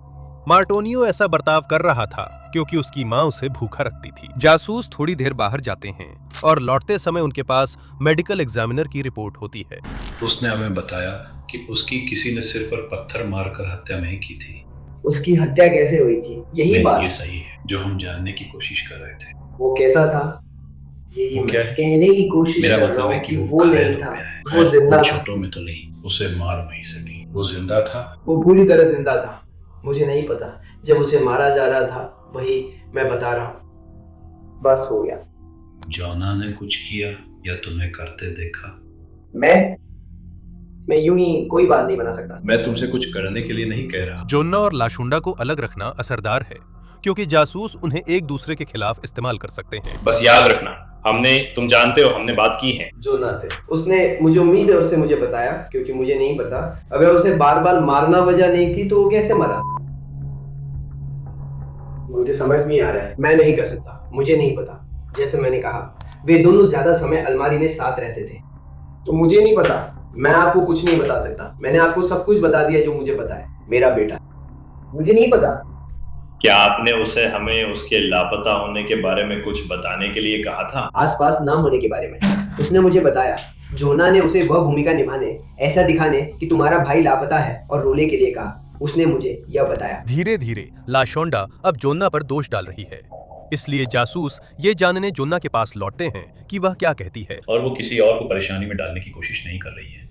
मार्टोनियो ऐसा बर्ताव कर रहा था क्योंकि उसकी मां उसे भूखा रखती थी। जासूस थोड़ी देर बाहर जाते हैं और लौटते समय उनके पास मेडिकल एग्जामिनर की रिपोर्ट होती है। उसने हमें बताया कि उसकी किसी ने सिर पर पत्थर मारकर हत्या नहीं की थी। उसकी हत्या कैसे हुई थी? यही बात ये सही है जो हम जानने की कोशिश कर रहे थे। वो कैसा था? यही मैं कहने की कोशिश मेरा कर रहा मतलब है हूँ कि वो नहीं था। वो जिंदा था। छोटों में तो नहीं, उसे मार नहीं सकी। वो जिंदा था। वो पूरी तरह जिंदा था। मुझे नहीं पता जब उसे मारा जा रहा था, वही मैं बता रहा हूँ। बस हो गया। जॉना ने कुछ किया या तुम्हें करते देखा? मैं यूं ही कोई बात नहीं बना सकता। मैं तुमसे कुछ करने के लिए नहीं कह रहा। जोना और लाशुंडा को अलग रखना असरदार है क्योंकि जासूस उन्हें एक दूसरे के खिलाफ इस्तेमाल कर सकते हैं। बस याद रखना, तुम जानते हो हमने बात की है जोना से। उसने, मुझे उम्मीद है उसने मुझे बताया, क्योंकि मुझे नहीं पता। अगर उसे बार बार मारना वजह नहीं थी तो वो कैसे मरा? मुझे समझ नहीं आ रहा है। मैं नहीं कर सकता, मुझे नहीं पता। जैसे मैंने कहा, वे दोनों ज्यादा समय अलमारी में साथ रहते थे। तो मुझे नहीं पता, मैं आपको कुछ नहीं बता सकता। मैंने आपको सब कुछ बता दिया जो मुझे पता है। मेरा बेटा, मुझे नहीं पता। क्या आपने उसे हमें उसके लापता होने के बारे में कुछ बताने के लिए कहा था? आसपास ना होने के बारे में। उसने मुझे बताया, जोना ने उसे वह भूमिका निभाने, ऐसा दिखाने कि तुम्हारा भाई लापता है और रोने के लिए कहा। उसने मुझे यह बताया। धीरे धीरे लाशोंडा अब जोन्ना पर दोष डाल रही है, इसलिए जासूस ये जानने जोन्ना के पास लौटते हैं कि वह क्या कहती है। और वो किसी और को परेशानी में डालने की कोशिश नहीं कर रही है।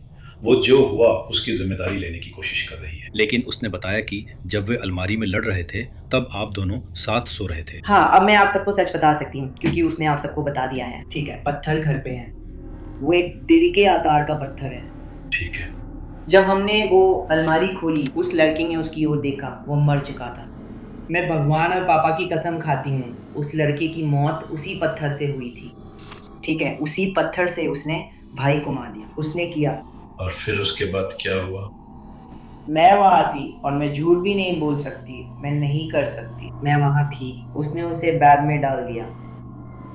वो जो हुआ उसकी जिम्मेदारी लेने की कोशिश कर रही है। लेकिन उसने बताया कि जब वे अलमारी में लड़ रहे थे तब आप दोनों साथ सो रहे थे। हाँ, अब मैं आप सबको सच बता सकती हूँ, क्योंकि उसने आप सबको बता दिया है। ठीक है, पत्थर घर पे है। वो एक दिल के आकार का पत्थर है। ठीक है। जब हमने वो अलमारी खोली, उस लड़के ने उसकी ओर देखा, वो मर चुका था। मैं भगवान और पापा की कसम खाती हूँ, उस लड़के की मौत उसी पत्थर से हुई थी। ठीक है, उसी पत्थर से उसने भाई को मार दिया। उसने किया। और फिर उसके बाद क्या हुआ? मैं वहाँ थी और मैं झूठ भी नहीं बोल सकती, मैं नहीं कर सकती। मैं वहाँ थी। उसने उसे बैग में डाल दिया।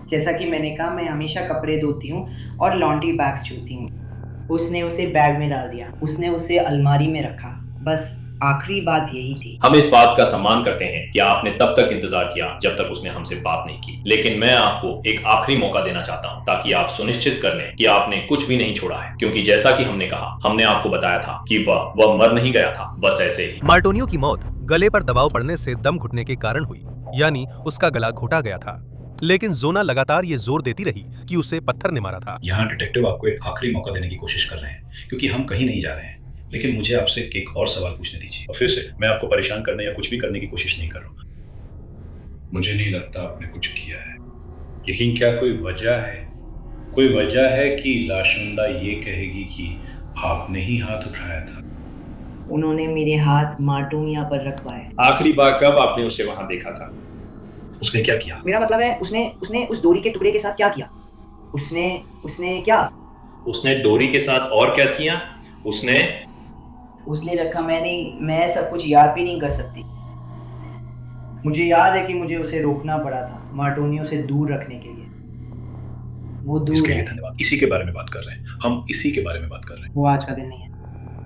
जैसा कि मैंने कहा, मैं हमेशा कपड़े धोती हूँ और लॉन्ड्री बैग्स छूती हूँ। उसने उसे बैग में डाल दिया। उसने उसे अलमारी में रखा। बस आखिरी बात यही थी। हम इस बात का सम्मान करते हैं कि आपने तब तक इंतजार किया जब तक उसने हमसे बात नहीं की, लेकिन मैं आपको एक आखिरी मौका देना चाहता हूं ताकि आप सुनिश्चित कर लें कि आपने कुछ भी नहीं छोड़ा है, क्योंकि जैसा कि हमने कहा, हमने आपको बताया था कि वह मर नहीं गया था, बस ऐसे ही। मार्टोनियो की मौत गले पर दबाव पड़ने से दम घुटने के कारण हुई, यानी उसका गला घोटा गया था। लेकिन जोना लगातार ये जोर देती रही कि उसे पत्थर ने मारा था। यहाँ डिटेक्टिव आपको एक आखिरी मौका देने की कोशिश कर रहे हैं, क्योंकि हम कहीं नहीं जा रहे हैं। लेकिन मुझे आपसे एक और सवाल पूछने दीजिए। और फिर से मैं आपको परेशान करने या कुछ भी करने की कोशिश नहीं कर रहा। मुझे नहीं लगता आपने कुछ किया है, लेकिन क्या कोई वजह है कि लाशुंडा ये कहेगी कि आपने ही हाथ उठाया था? उन्होंने मेरे हाथ मार्टोनिया पर रखवाए। आखिरी बार कब आपने उसे वहां देखा था? उसने क्या किया? मेरा मतलब है, उसने उस डोरी के टुकड़े के साथ क्या किया? उसने क्या? उसने डोरी के साथ और क्या किया? उसने रखा। मैं सब कुछ याद भी नहीं कर सकती। मुझे याद है कि मुझे उसे रोकना पड़ा था, मार्टोनियो से दूर रखने के लिए। वो दूर इसके है। लिए धन्यवाद। इसी के बारे में बात कर रहे हैं हम, इसी के बारे में बात कर रहे हैं। वो आज का दिन नहीं है,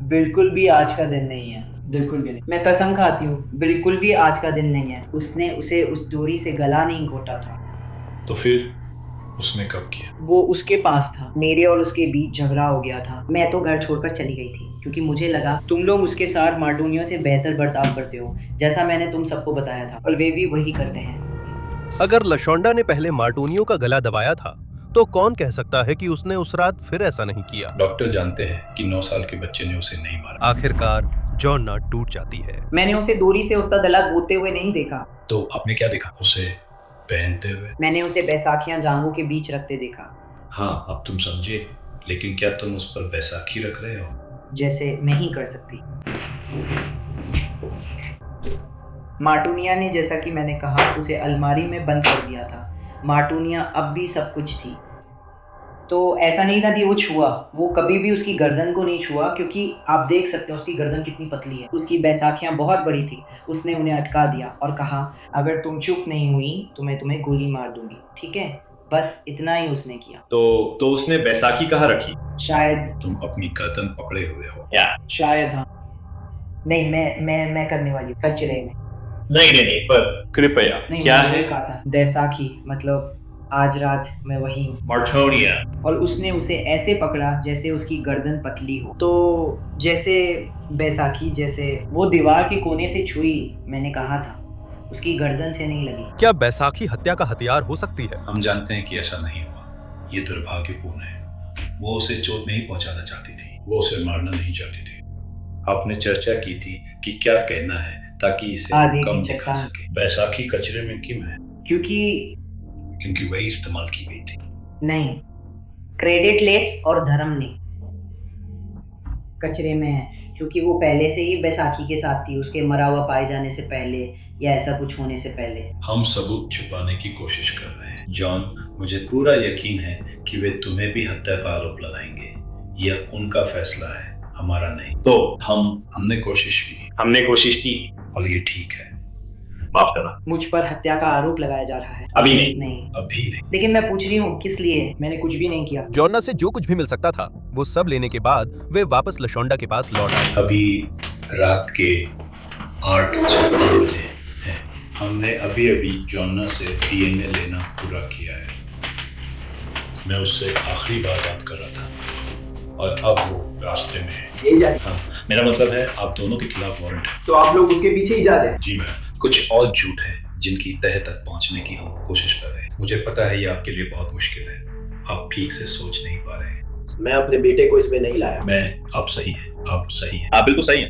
बिल्कुल भी आज का दिन नहीं है, बिल्कुल भी नहीं। मैं कसम खाती हूँ, बिल्कुल भी आज का दिन नहीं है। उसने उसे उस डोरी से गला नहीं घोटा था। तो फिर उसने कब किया? वो उसके पास था। मेरे और उसके बीच झगड़ा हो गया था। मैं तो घर छोड़कर चली गई थी, क्योंकि मुझे लगा तुम लोग उसके साथ मार्टोनियो से बेहतर बर्ताव करते हो, जैसा मैंने तुम सबको बताया था, और वे भी वही करते हैं। अगर लाशोंडा ने पहले मार्टोनियो का गला दबाया था, तो कौन कह सकता है कि उसने उस रात फिर ऐसा नहीं किया? डॉक्टर जानते हैं कि 9 साल के बच्चे ने उसे नहीं मारा। आखिरकार जोन्ना टूट जाती है। मैंने उसे डोरी से उसका गला घोटते हुए नहीं देखा। तो आपने क्या देखा? उसे पहनते हुए? मैंने उसे बैसाखियां जांघों के बीच रखते देखा। हाँ, अब तुम समझे। लेकिन क्या तुम उस पर बैसाखी रख रहे हो? जैसे मैं ही कर सकती। मार्टोनिया ने, जैसा कि मैंने कहा, उसे अलमारी में बंद कर दिया था। मार्टोनिया अब भी सब कुछ थी। तो ऐसा नहीं था कि वो छुआ, वो कभी भी उसकी गर्दन को नहीं छुआ, क्योंकि आप देख सकते हो उसकी गर्दन कितनी पतली है। उसकी बैसाखियां बहुत बड़ी थी। उसने उन्हें अटका दिया और कहा, अगर तुम चुप नहीं हुई तो मैं तुम्हें गोली मार दूंगी। ठीक है, बस इतना ही उसने किया। तो उसने बैसाखी कहाँ रखी? शायद तुम अपनी गर्दन पकड़े हुए हो। या शायद। हाँ, नहीं, मैं करने वाली हूँ, कचरे में। नहीं, पर कृपया। क्या है? बैसाखी मतलब आज रात मैं वही हूँ। मार्टोनिया। और उसने उसे ऐसे पकड़ा जैसे उसकी गर्दन पतली हो। तो जैसे बैसाखी, जैसे वो दीवार के कोने से छुई, मैंने कहा था, उसकी गर्दन से नहीं लगी। क्या बैसाखी हत्या का हथियार हो सकती है? हम जानते हैं कि ऐसा नहीं हुआ। ये दुर्भाग्यपूर्ण है। वो उसे चोट नहीं पहुंचाना चाहती थी, वो उसे मारना नहीं चाहती थी। आपने चर्चा की थी कि क्या कहना है ताकि इसे कम दिखा सके। बैसाखी कचरे में क्यों है? क्योंकि वही इस्तेमाल की गई थी। नहीं, क्रेडिट लेट्स और धर्म ने कचरे में है, क्योंकि वो पहले से ही बैसाखी के साथ थी। उसके मरा हुआ पाए जाने से पहले या ऐसा कुछ होने से पहले? हम सबूत छुपाने की कोशिश कर रहे हैं जॉन। मुझे पूरा यकीन है कि वे तुम्हें भी हत्या का आरोप लगाएंगे। यह उनका फैसला है, हमारा नहीं। तो हमने कोशिश की और ये ठीक है। माफ करना। मुझ पर हत्या का आरोप लगाया जा रहा है। अभी नहीं। नहीं। लेकिन मैं पूछ रही हूँ किस लिए? मैंने कुछ भी नहीं किया। जॉर्ना से जो कुछ भी मिल सकता था वो सब लेने के बाद वे वापस लाशोंडा के पास लौट आए। अभी रात के 8:56 बजे हैं। हमने अभी जॉर्ना से डीएनए लेना पूरा किया है। मैं उससे आखिरी बार बात कर रहा था और अब वो रास्ते में है। हाँ, मेरा मतलब है आप दोनों के खिलाफ वारंट है। तो आप लोग उसके पीछे ही जा रहे हैं? जी मैम। कुछ और झूठ है जिनकी तह तक पहुंचने की हम कोशिश कर रहे हैं। मुझे पता है ये आपके लिए बहुत मुश्किल है, आप ठीक से सोच नहीं पा रहे हैं। मैं अपने बेटे को इसमें नहीं लाया। आप सही हैं। आप बिल्कुल सही हैं।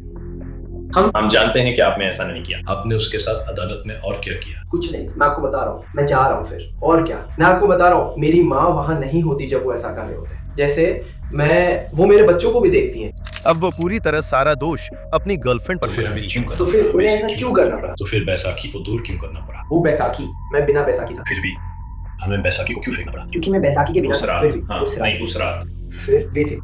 हम जानते हैं कि आपने ऐसा नहीं किया। आपने उसके साथ अदालत में और क्या किया? कुछ नहीं, मैं आपको बता रहा हूँ। मैं जा रहा हूँ फिर और क्या। मैं आपको बता रहा हूँ, मेरी माँ वहाँ नहीं होती जब वो ऐसा कर रहे होते। जैसे वो मेरे बच्चों को भी देखती हैं। अब वो पूरी तरह सारा दोष अपनी गर्लफ्रेंड पर फिर हमें क्यों तो फिर उन्हें ऐसा क्यों करना पड़ा? तो फिर बैसाखी को दूर क्यों करना पड़ा? वो बैसाखी, मैं बिना बैसाखी था। फिर भी हमें बैसाखी को क्यों फेंकना पड़ा? क्योंकि मैं बैसाखी के बिना उस रात फिर वे थे।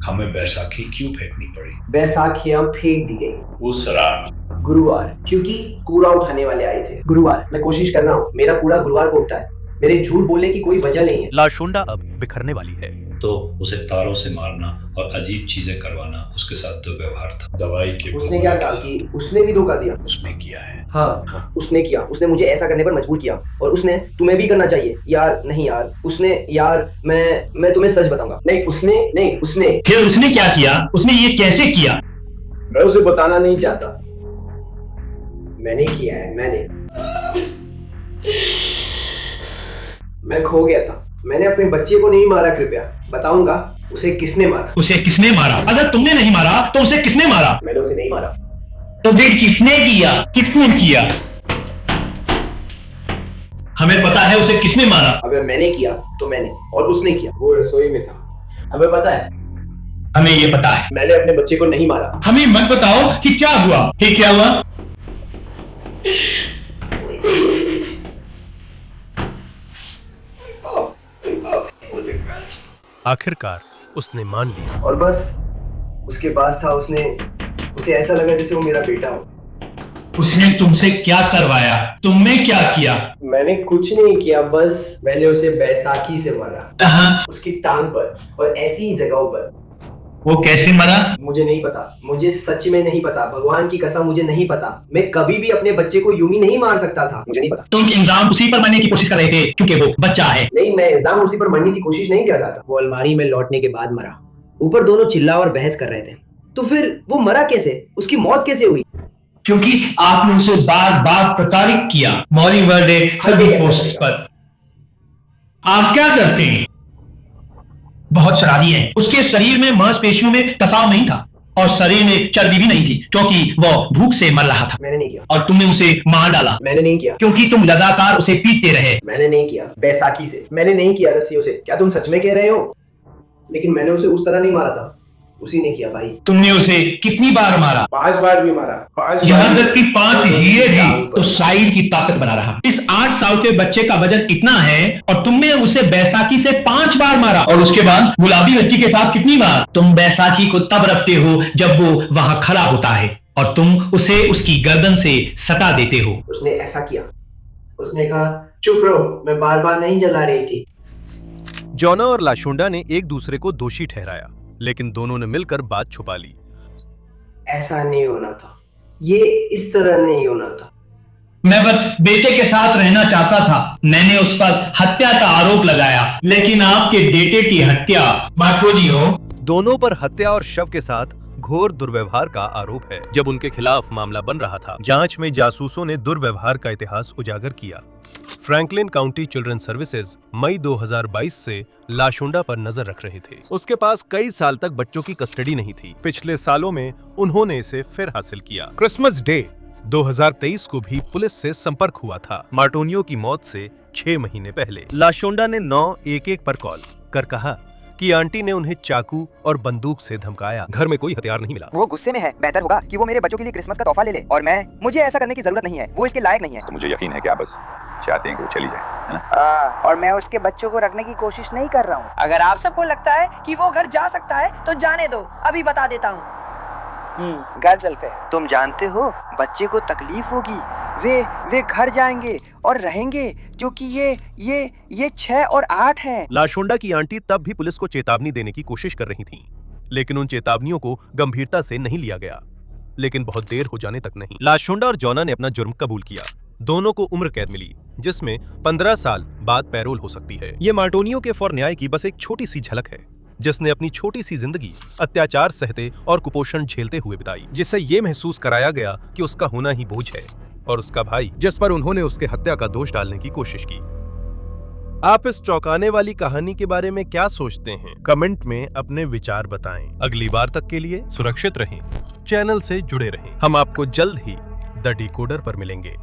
हमें बैसाखी क्यों फेंकनी पड़ी? बैसाखियां फेंक दी गई उस रात गुरुवार, क्योंकि कूड़ा उठाने वाले आए थे। गुरुवार मैं कोशिश कर रहा हूँ, मेरा कूड़ा गुरुवार को उठा है। मेरे झूठ बोलने की कोई वजह नहीं है। लाशोंडा अब बिखरने वाली है। तो उसे तारों से मारना और अजीब चीजें करवाना उसके साथ दुर्व्यवहार था। दवाई के उसने क्या कहा कि उसने भी धोखा दिया? उसने किया है। हाँ, उसने किया। उसने मुझे ऐसा करने पर मजबूर किया और उसने तुम्हें भी करना चाहिए। यार नहीं यार, उसने यार मैं तुम्हें सच बताऊंगा। नहीं उसने फिर उसने क्या किया? उसने ये कैसे किया? मैं उसे बताना नहीं चाहता। मैंने किया है। मैं खो गया था। मैंने अपने बच्चे को नहीं मारा। कृपया बताऊंगा उसे किसने मारा। उसे किसने मारा? अगर तुमने नहीं मारा तो उसे किसने मारा? मैंने उसे नहीं मारा। तो फिर किसने किया? हमें पता है उसे किसने मारा। अगर मैंने किया तो मैंने, और उसने किया। वो रसोई में था। हमें पता है। हमें ये पता है। मैंने अपने बच्चे को नहीं मारा। हमें मत बताओ कि क्या हुआ। क्या हुआ? आखिरकार उसने मान लिया और बस उसके पास था। उसे ऐसा लगा जैसे वो मेरा बेटा हो। उसने तुमसे क्या करवाया? तुमने क्या किया? मैंने कुछ नहीं किया, बस मैंने उसे बैसाखी से मारा। उसकी टांग पर और ऐसी ही जगहों पर। वो कैसे मरा? मुझे नहीं पता। मुझे सच में नहीं पता। भगवान की कसम मुझे नहीं पता। मैं कभी भी अपने बच्चे को यूं ही नहीं मार सकता था। मुझे नहीं पता। तुम इल्जाम उसी पर मरने की कोशिश कर रहे थे क्योंकि वो बच्चा है। नहीं, मैं इल्जाम उसी पर मरने की कोशिश नहीं कर रहा था। वो अलमारी में लौटने के बाद मरा। ऊपर दोनों चिल्ला और बहस कर रहे थे। तो फिर वो मरा कैसे? उसकी मौत कैसे हुई? क्योंकि आपने उसे बार बार प्रताड़ित किया। मॉर्निंग वर्ल्ड सभी पोस्ट पर। आप क्या करते हैं? बहुत शराबी है। उसके शरीर में मांसपेशियों में तसाव नहीं था और शरीर में चर्बी भी नहीं थी क्योंकि वो भूख से मर रहा था। मैंने नहीं किया। और तुमने उसे मार डाला। मैंने नहीं किया। क्योंकि तुम लगातार उसे पीटते रहे। मैंने नहीं किया। बैसाखी से मैंने नहीं किया। रस्सियों से। क्या तुम सच में कह रहे हो? लेकिन मैंने उसे उस तरह नहीं मारा था। उसी ने किया भाई। तुमने उसे कितनी बार मारा? 5 बार भी मारा। यहाँ तक कि 5 हीरे भी तो साइड की ताकत बना रहा। इस 8 साल के बच्चे का वजन इतना है और तुमने उसे बैसाखी से 5 बार मारा। और उसके बाद गुलाबी व्यक्ति के साथ कितनी बार? तुम बैसाखी को तब रखते हो जब वो वहां खड़ा होता है और तुम उसे उसकी गर्दन से सटा देते हो। उसने ऐसा किया। उसने कहा चुप रहो, मैं बार बार नहीं जला रही थी। जॉना और लाशोंडा ने एक दूसरे को दोषी ठहराया, लेकिन दोनों ने मिलकर बात छुपा ली। ऐसा नहीं होना था। ये इस तरह नहीं होना था। मैं बस बेटे के साथ रहना चाहता था। मैंने उस पर हत्या का आरोप लगाया, लेकिन आपके बेटे की हत्या दोनों पर हत्या और शव के साथ घोर दुर्व्यवहार का आरोप है। जब उनके खिलाफ मामला बन रहा था, जांच में जासूसों ने दुर्व्यवहार का इतिहास उजागर किया। फ्रैंकलिन काउंटी चिल्ड्रन सर्विसेज मई 2022 से लाशोंडा पर नजर रख रहे थे। उसके पास कई साल तक बच्चों की कस्टडी नहीं थी। पिछले सालों में उन्होंने इसे फिर हासिल किया। क्रिसमस डे 2023 को भी पुलिस से संपर्क हुआ था। मार्टोनियो की मौत से 6 महीने पहले लाशोंडा ने 911 पर कॉल कर कहा कि आंटी ने उन्हें चाकू और बंदूक से धमकाया। घर में कोई हथियार नहीं मिला। वो गुस्से में है, बेहतर होगा कि वो मेरे बच्चों के लिए क्रिसमस का तोहफा ले ले, और मुझे ऐसा करने की जरूरत नहीं है, वो इसके लायक नहीं है। तो मुझे यकीन है कि आप बस चाहते हैं कि वो चली जाए, है ना? और मैं उसके बच्चों को रखने की कोशिश नहीं कर रहा हूँ। अगर आप सबको लगता है कि वो घर जा सकता है तो जाने दो, अभी बता देता हूँ। घर चलते हैं। तुम जानते हो बच्चे को तकलीफ होगी, वे घर जाएंगे और रहेंगे क्योंकि ये 6 और 8 है। लाशोंडा की आंटी तब भी पुलिस को चेतावनी देने की कोशिश कर रही थीं, लेकिन उन चेतावनियों को गंभीरता से नहीं लिया गया। लेकिन बहुत देर हो जाने तक नहीं। लाशोंडा और जॉना ने अपना जुर्म कबूल किया। दोनों को उम्र कैद मिली, जिसमें 15 साल बाद पैरोल हो सकती है। ये मार्टोनियो के फॉर न्याय की बस एक छोटी सी झलक है, जिसने अपनी छोटी सी जिंदगी अत्याचार सहते और कुपोषण झेलते हुए बिताई, जिससे ये महसूस कराया गया कि उसका होना ही बोझ है, और उसका भाई जिस पर उन्होंने उसके हत्या का दोष डालने की कोशिश की। आप इस चौंकाने वाली कहानी के बारे में क्या सोचते हैं? कमेंट में अपने विचार बताएं। अगली बार तक के लिए सुरक्षित रहें, चैनल से जुड़े रहें। हम आपको जल्द ही द डिकोडर पर मिलेंगे।